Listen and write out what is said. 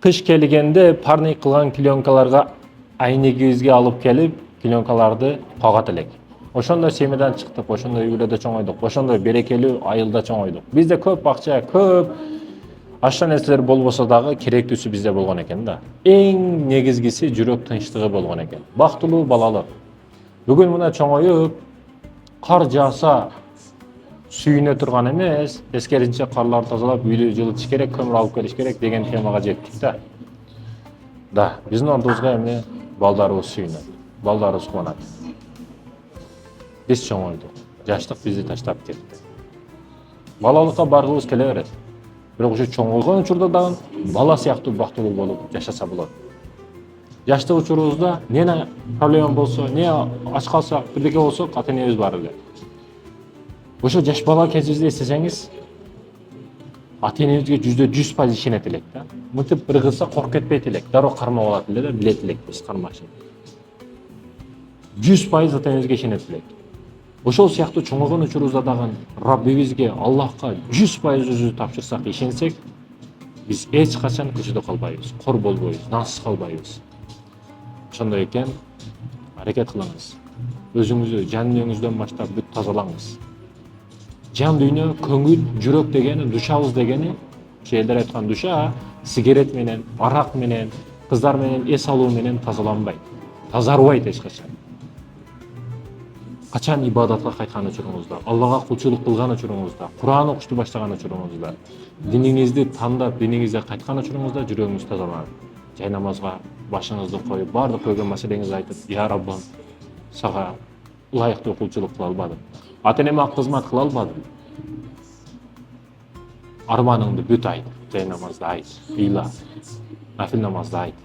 Kış kelgende parный кылган пленкаларга айнегибизге алып келип, пленкаларды кагат элек. Ошондо семеден чыктык, ошондо үйлөрдө чоңойдук, ошондо берекелүү айылда чоңойдук. Бизде көп акча, көп ашка нерселер болбосо дагы керектүүсү бизде болгон экен да. Эң негизгиси жүрөк тынчтыгы болгон экен. Бактылуу балалык. Бүгүн мына чоңоюп, кар жааса сүйүнө турган эмес, тескерисинче карларды тазалап, үйдү жылытыш керек, көмүр алып келиш керек деген темага жеттик да. Да, биздин ордубузга эмне балдарыбыз сүйүнөт, балдарыбыз кубанат. Биз чоңойдук, жаштык бизди таштап кетти. Балалыкка баргыбыз келе берет. Бирок ушу чоңойгон учурда дагы бала сыяктуу бактылуу болуп жашаса болот. Жаштык учурубузда эмне проблема болсо, эмне ач калсак, бирдеке болсо, ата-энебиз бар эле. Ошо жаш бала кезибизде эстесеңиз, ата-энебизге %100% ишенет элек да. Мынтип бир кылса коркуп кетпейт элек, дароо кармап алат эле да, билет элек биз кармашын. 100% ата-энебизге ишенет элек. Ошол сыяктуу чоңойгон учурубузда дагы Раббибизге, Аллахка 100% өзүбүздү тапшырсак, ишенсек, биз эч качан көчөдө калбайбыз, кор болбойбуз, насыз калбайбыз. Ошондой экен, аракет кылыңыз. Өзүңүздү жан дүйнөңүздөн баштап бүт тазалаңыз. Жан дүйнө, көңүл, жүрөк дегени, душабыз дегени, элдер айткан душа сигарет менен, арак менен, кыздар менен эс алуу менен тазаланбайт. Тазарбайт эч качан. Качан ибадатка кайткан учуруңузда, Аллага кулчулук кылган учуруңузда, Куран окушту баштаган учуруңузда, диниңизди тандап, диниңизге кайткан учуруңузда жүрөгүңүз тазаланат. Жай намазга башыңызды коюп, бардык койгон маселеңизди айтып, "Я Раббым, сага ылайыктуу кулчулук кыла албадым. Ата-энеме кызмат кыла албадым. Арманыңды бүт айт, жай намазда айт, ыйла, нафил намазда айт.